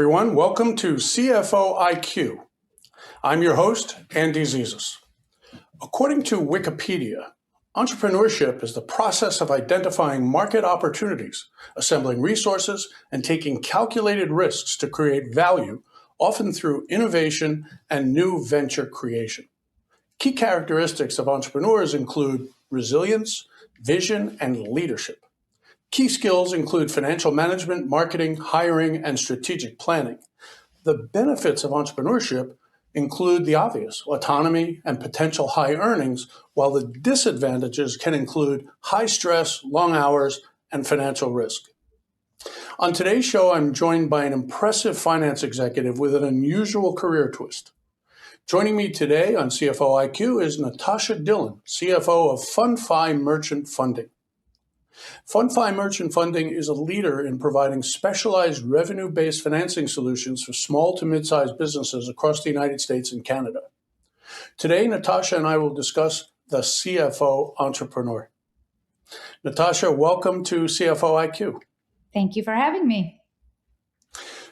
everyone. Welcome to CFO IQ. I'm your host, Andy Zizas. According to Wikipedia, entrepreneurship is the process of identifying market opportunities, assembling resources, and taking calculated risks to create value, often through innovation and new venture creation. Key characteristics of entrepreneurs include resilience, vision, and leadership. Key skills include financial management, marketing, hiring, and strategic planning. The benefits of entrepreneurship include the obvious, autonomy and potential high earnings, while the disadvantages can include high stress, long hours, and financial risk. On today's show, I'm joined by an impressive finance executive with an unusual career twist. Joining me today on CFO IQ is Natasha Dillon, CFO of FundFi Merchant Funding. FundFi Merchant Funding is a leader in providing specialized revenue-based financing solutions for small to mid-sized businesses across the United States and Canada. Today, Natasha and I will discuss the CFO entrepreneur. Natasha, welcome to CFO IQ. Thank you for having me.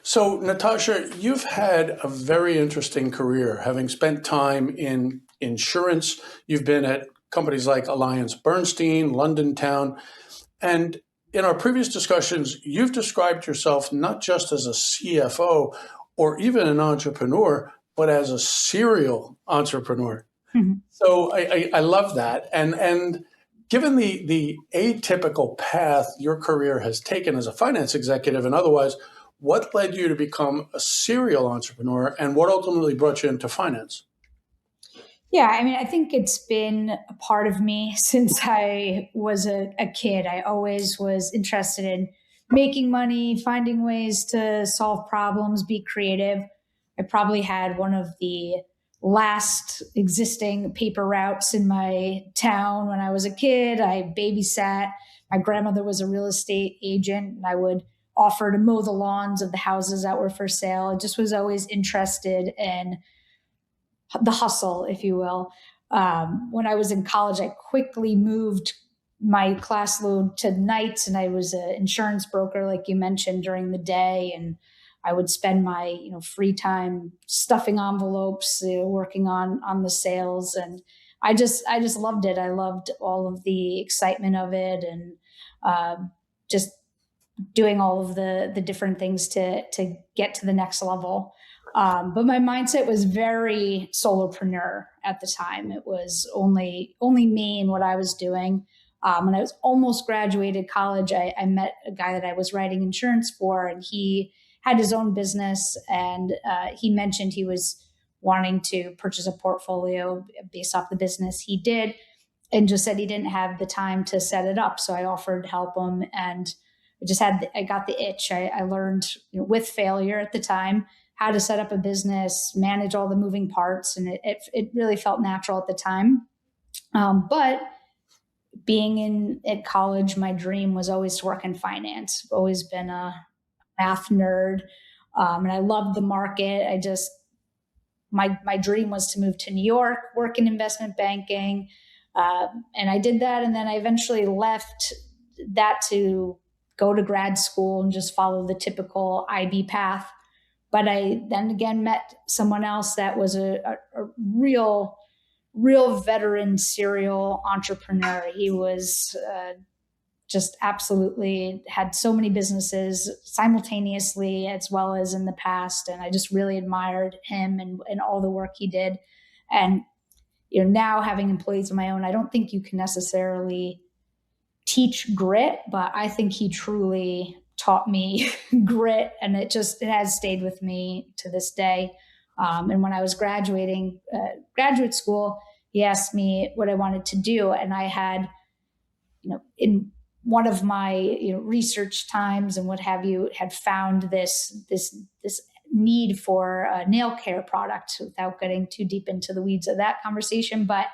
So, Natasha, you've had a very interesting career, having spent time in insurance. You've been at companies like AllianceBernstein, London Town. And in our previous discussions, you've described yourself not just as a CFO or even an entrepreneur, but as a serial entrepreneur. Mm-hmm. So I love that. And given the atypical path your career has taken as a finance executive and otherwise, what led you to become a serial entrepreneur and what ultimately brought you into finance? Yeah, I think it's been a part of me since I was a kid. I always was interested in making money, finding ways to solve problems, be creative. I probably had one of the last existing paper routes in my town when I was a kid. I babysat. My grandmother was a real estate agent, and I would offer to mow the lawns of the houses that were for sale. I just was always interested in the hustle, if you will. When I was in college, I quickly moved my class load to nights, and I was an insurance broker, like you mentioned, during the day. And I would spend my free time stuffing envelopes, working on the sales, and I just loved it. I loved all of the excitement of it, and just doing all of the different things to get to the next level. But my mindset was very solopreneur at the time. It was only me and what I was doing. When I was almost graduated college, I met a guy that I was writing insurance for, and he had his own business. And he mentioned he was wanting to purchase a portfolio based off the business he did, and just said he didn't have the time to set it up. So I offered to help him, and I got the itch. I learned with failure at the time how to set up a business, manage all the moving parts. And it really felt natural at the time. But being at college, my dream was always to work in finance. I've always been a math nerd. And I loved the market. My dream was to move to New York, work in investment banking. And I did that. And then I eventually left that to go to grad school and just follow the typical IB path. But I then again met someone else that was a real veteran serial entrepreneur. He was just absolutely had so many businesses simultaneously as well as in the past. And I just really admired him and all the work he did. And now having employees of my own, I don't think you can necessarily teach grit, but I think he truly taught me grit, and it has stayed with me to this day. And when I was graduating graduate school, he asked me what I wanted to do, and I had, in one of my research times and what have you, had found this need for a nail care product. Without getting too deep into the weeds of that conversation, but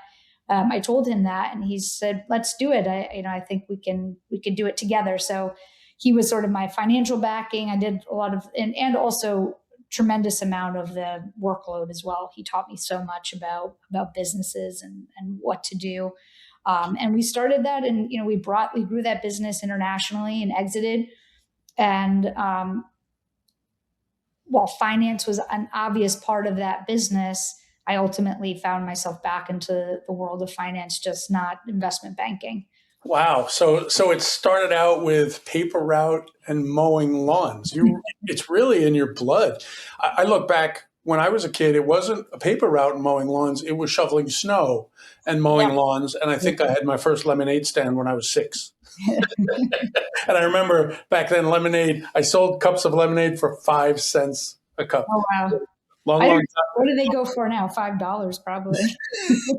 I told him that, and he said, "Let's do it. I think we can do it together." So he was sort of my financial backing. I did a lot of, and also tremendous amount of the workload as well. He taught me so much about businesses and what to do. And we started that, and we grew that business internationally and exited. And while finance was an obvious part of that business, I ultimately found myself back into the world of finance, just not investment banking. Wow. So it started out with paper route and mowing lawns. It's really in your blood. I look back when I was a kid, it wasn't a paper route and mowing lawns. It was shoveling snow and mowing Yeah. lawns. And I think I had my first lemonade stand when I was 6. And I remember back then lemonade, I sold cups of lemonade for 5 cents a cup. Oh, wow. Long, I long don't, what do they go for now? $5 probably.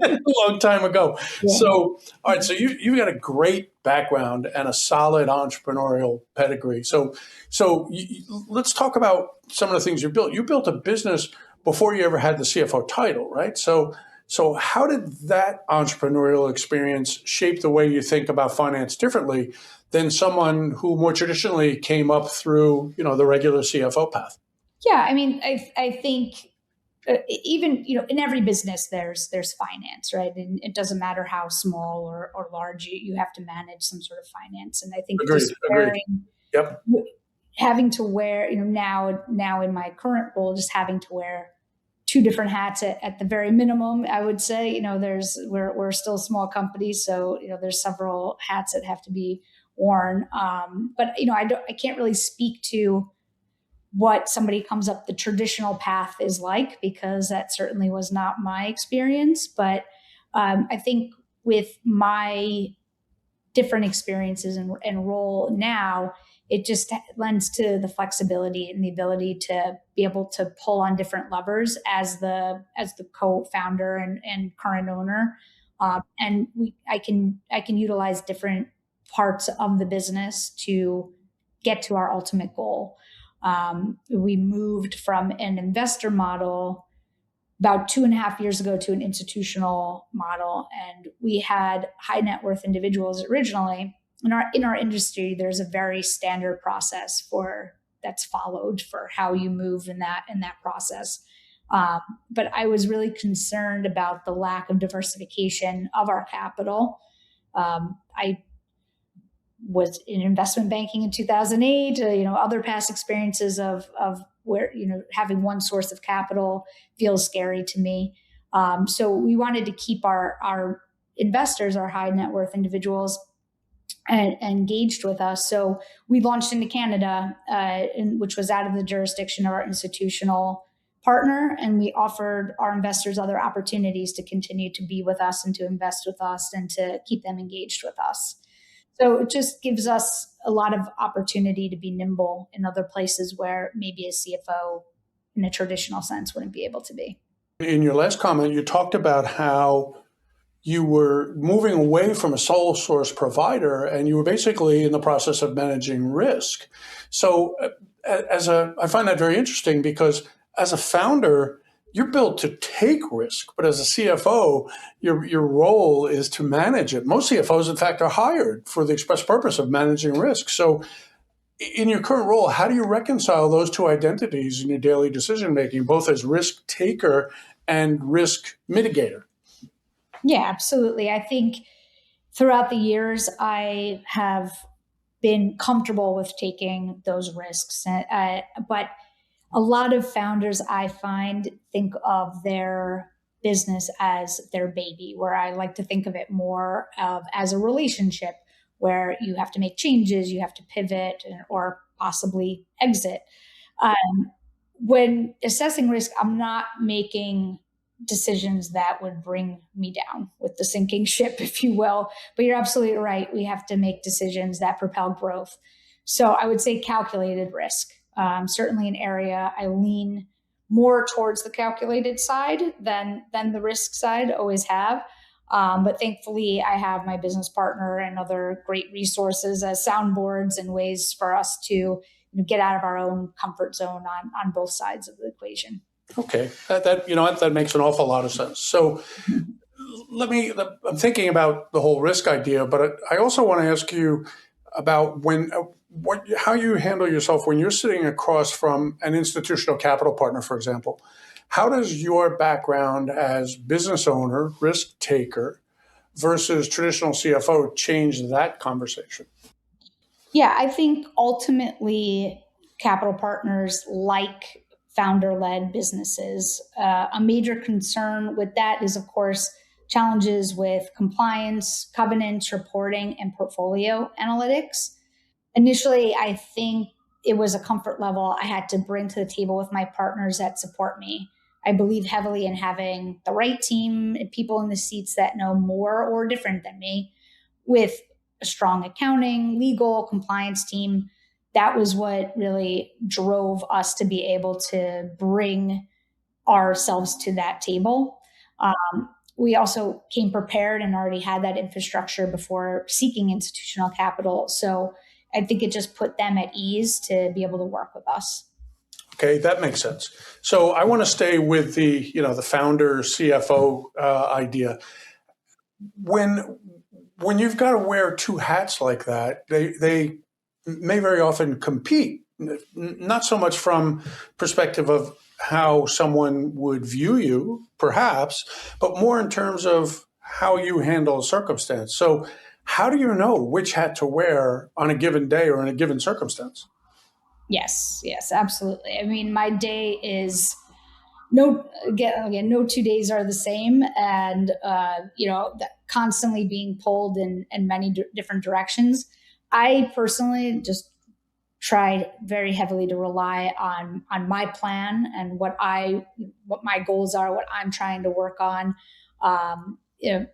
a long time ago. Yeah. So, all right. So you've got a great background and a solid entrepreneurial pedigree. Let's talk about some of the things you built. You built a business before you ever had the CFO title, right? So how did that entrepreneurial experience shape the way you think about finance differently than someone who more traditionally came up through, the regular CFO path? Yeah. I mean, I think even in every business there's finance, right? And it doesn't matter how small or large, you have to manage some sort of finance. And I think Agreed. just Agreed. Yep. having to wear, now in my current role, just having to wear two different hats at the very minimum, I would say. We're still a small company, so there's several hats that have to be worn. But I can't really speak to what somebody comes up the traditional path is like, because that certainly was not my experience. But I think with my different experiences and role now, it just lends to the flexibility and the ability to be able to pull on different levers as the co-founder and current owner. I can utilize different parts of the business to get to our ultimate goal. We moved from an investor model about 2.5 years ago to an institutional model, and we had high net worth individuals originally. In our industry, there's a very standard process that's followed for how you move in that process. But I was really concerned about the lack of diversification of our capital. I was in investment banking in 2008. Other past experiences of where having one source of capital feels scary to me. So we wanted to keep our investors, our high net worth individuals, engaged with us. So we launched into Canada, which was out of the jurisdiction of our institutional partner, and we offered our investors other opportunities to continue to be with us and to invest with us and to keep them engaged with us. So it just gives us a lot of opportunity to be nimble in other places where maybe a CFO in a traditional sense wouldn't be able to be. In your last comment, you talked about how you were moving away from a sole source provider and you were basically in the process of managing risk. So I find that very interesting because as a founder, you're built to take risk, but as a CFO, your role is to manage it. Most CFOs, in fact, are hired for the express purpose of managing risk. So in your current role, how do you reconcile those two identities in your daily decision making, both as risk taker and risk mitigator? Yeah, absolutely. I think throughout the years, I have been comfortable with taking those risks. But a lot of founders, I find, think of their business as their baby, where I like to think of it more of as a relationship where you have to make changes, you have to pivot or possibly exit. When assessing risk, I'm not making decisions that would bring me down with the sinking ship, if you will. But you're absolutely right. We have to make decisions that propel growth. So I would say calculated risk. Certainly an area I lean more towards the calculated side than the risk side, always have. But thankfully, I have my business partner and other great resources as soundboards and ways for us to get out of our own comfort zone on both sides of the equation. Okay, that makes an awful lot of sense. So I'm thinking about the whole risk idea, but I also want to ask you about how you handle yourself when you're sitting across from an institutional capital partner, for example. How does your background as business owner, risk taker, versus traditional CFO change that conversation? Yeah, I think ultimately capital partners like founder-led businesses. A major concern with that is, of course, challenges with compliance, covenants, reporting, and portfolio analytics. Initially, I think it was a comfort level I had to bring to the table with my partners that support me. I believe heavily in having the right team and people in the seats that know more or different than me, with a strong accounting, legal, compliance team. That was what really drove us to be able to bring ourselves to that table. We also came prepared and already had that infrastructure before seeking institutional capital. So I think it just put them at ease to be able to work with us. Okay, that makes sense. So I want to stay with the founder CFO idea. When you've got to wear two hats like that, they may very often compete, not so much from perspective of how someone would view you, perhaps, but more in terms of how you handle a circumstance. So how do you know which hat to wear on a given day or in a given circumstance? Yes, absolutely. I mean, my day is no 2 days are the same, and constantly being pulled in many different directions. I personally just try very heavily to rely on my plan and what my goals are, what I'm trying to work on. Um, you know,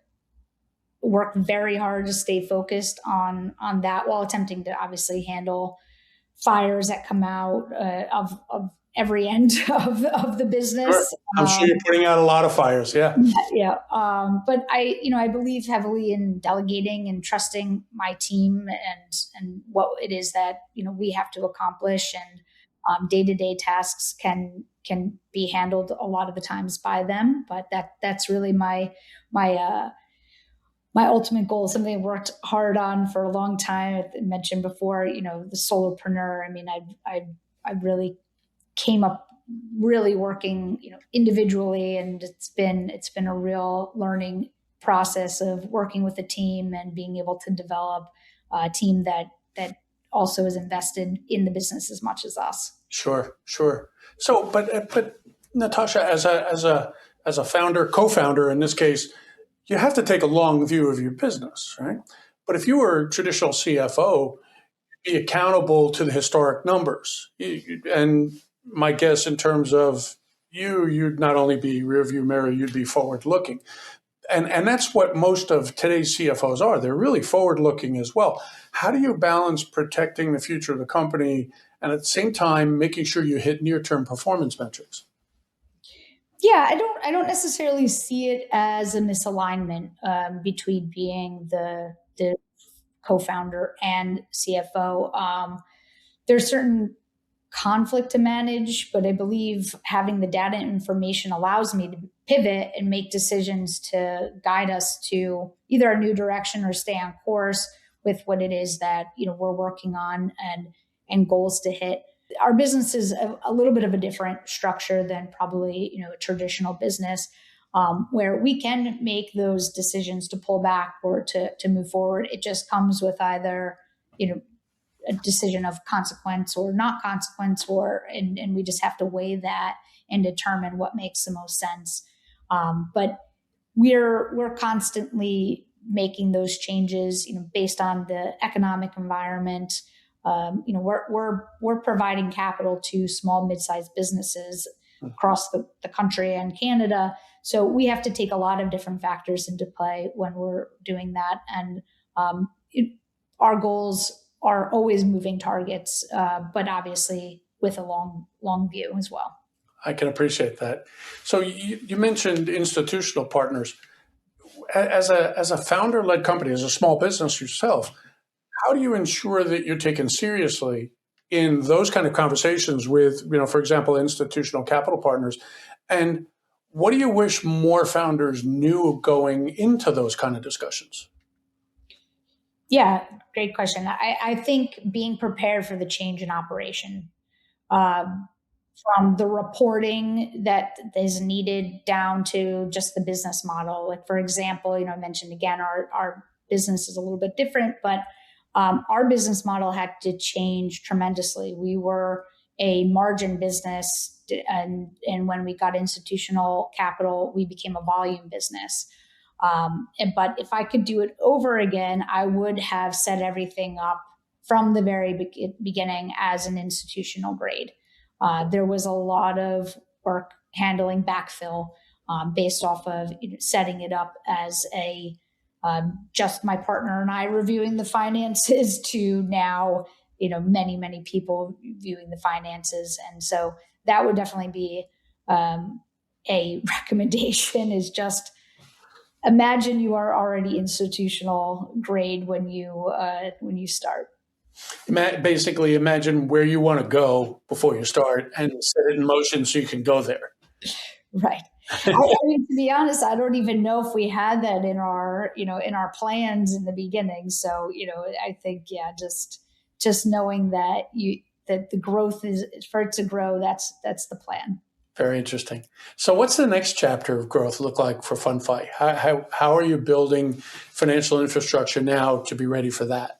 Work very hard to stay focused on that while attempting to obviously handle fires that come out of every end of the Sure. business. I'm sure you're putting out a lot of fires. Yeah. Yeah. But I believe heavily in delegating and trusting my team and what it is that, we have to accomplish, and day-to-day tasks can be handled a lot of the times by them. But that's really my my ultimate goal, something I worked hard on for a long time. I mentioned before, the solopreneur. I mean, I really came up really working, individually, and it's been a real learning process of working with a team and being able to develop a team that also is invested in the business as much as us. Sure, sure. So, but Natasha, as a founder, co-founder in this case, you have to take a long view of your business, right? But if you were a traditional CFO, be accountable to the historic numbers. And my guess in terms of you'd not only be rearview mirror, you'd be forward looking. And that's what most of today's CFOs are. They're really forward looking as well. How do you balance protecting the future of the company and at the same time making sure you hit near term performance metrics? Yeah, I don't necessarily see it as a misalignment between being the co-founder and CFO. There's certain conflict to manage, but I believe having the data and information allows me to pivot and make decisions to guide us to either a new direction or stay on course with what it is that we're working on and goals to hit. Our business is a little bit of a different structure than probably a traditional business, where we can make those decisions to pull back or to move forward. It just comes with either a decision of consequence or not consequence, and we just have to weigh that and determine what makes the most sense. But we're constantly making those changes, based on the economic environment. We're providing capital to small, mid-sized businesses across the country and Canada. So we have to take a lot of different factors into play when we're doing that. And our goals are always moving targets, but obviously with a long view as well. I can appreciate that. So you mentioned institutional partners. As a founder-led company, as a small business yourself, how do you ensure that you're taken seriously in those kind of conversations with, for example, institutional capital partners? And what do you wish more founders knew going into those kind of discussions? Yeah, great question. I think being prepared for the change in operation, um, from the reporting that is needed down to just the business model. Like, for example, I mentioned again, our business is a little bit different, but our business model had to change tremendously. We were a margin business and when we got institutional capital, we became a volume business. But if I could do it over again, I would have set everything up from the very beginning as an institutional grade. There was a lot of work handling backfill based off of setting it up as a just my partner and I reviewing the finances to now, many people viewing the finances. And so that would definitely be a recommendation, is just imagine you are already institutional grade when you start. Basically, imagine where you want to go before you start and set it in motion so you can go there. Right. I mean, to be honest, I don't even know if we had that in our plans in the beginning. So, I think, just knowing that that the growth is for it to grow, that's the plan. Very interesting. So what's the next chapter of growth look like for FundFi? How are you building financial infrastructure now to be ready for that?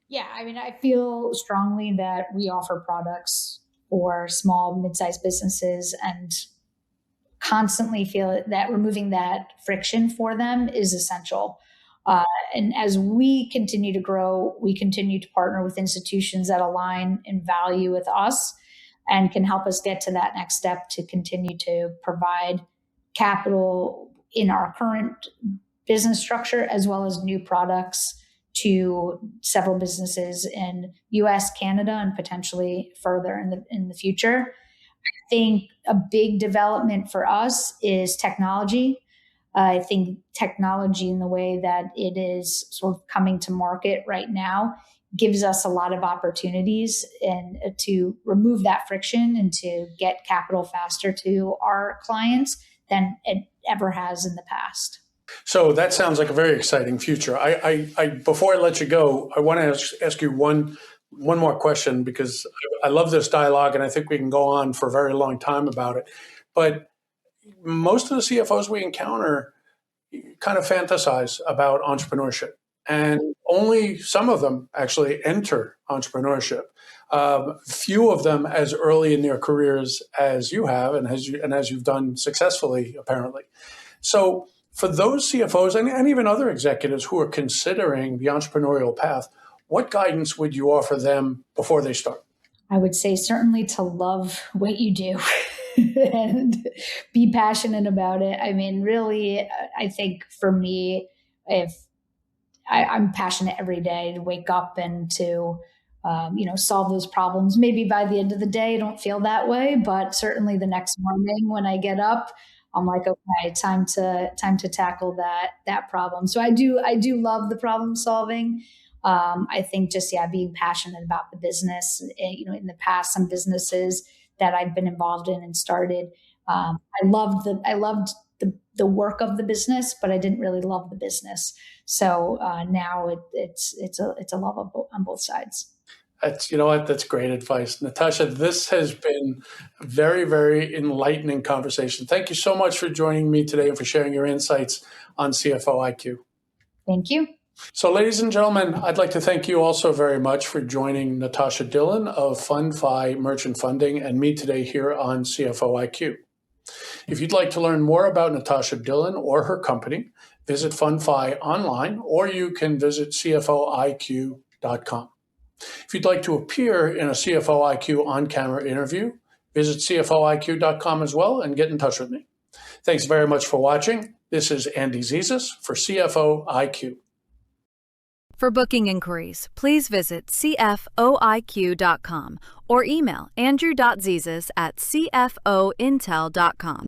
Yeah, I mean, I feel strongly that we offer products for small, mid-sized businesses, and constantly feel that removing that friction for them is essential. And as we continue to grow, we continue to partner with institutions that align in value with us and can help us get to that next step to continue to provide capital in our current business structure, as well as new products to several businesses in US, Canada, and potentially further in the future. I think a big development for us is technology. I think technology, in the way that it is sort of coming to market right now, gives us a lot of opportunities and to remove that friction and to get capital faster to our clients than it ever has in the past. So that sounds like a very exciting future. Before I let you go, I want to ask you one more question, because I love this dialogue and I think we can go on for a very long time about it. But most of the CFOs we encounter kind of fantasize about entrepreneurship, and only some of them actually enter entrepreneurship. Few of them as early in their careers as you have, and as you've done successfully, apparently. So for those CFOs and even other executives who are considering the entrepreneurial path, what guidance would you offer them before they start? I would say certainly to love what you do and be passionate about it. I mean, really, I think for me, if I'm passionate every day to wake up and to solve those problems. Maybe by the end of the day, I don't feel that way, but certainly the next morning when I get up, I'm like, okay, time to tackle that problem. So I do love the problem solving. I think just being passionate about the business. In the past, some businesses that I've been involved in and started, I loved the work of the business, but I didn't really love the business. So now it's a love on both sides. That's great advice. Natasha, this has been a very, very enlightening conversation. Thank you so much for joining me today and for sharing your insights on CFO IQ. Thank you. So, ladies and gentlemen, I'd like to thank you also very much for joining Natasha Dillon of FundFi Merchant Funding and me today here on CFO IQ. If you'd like to learn more about Natasha Dillon or her company, visit FundFi online, or you can visit CFOIQ.com. If you'd like to appear in a CFO IQ on-camera interview, visit CFOIQ.com as well and get in touch with me. Thanks very much for watching. This is Andy Zizas for CFO IQ. For booking inquiries, please visit CFOIQ.com or email andrew.zizas@CFOintel.com.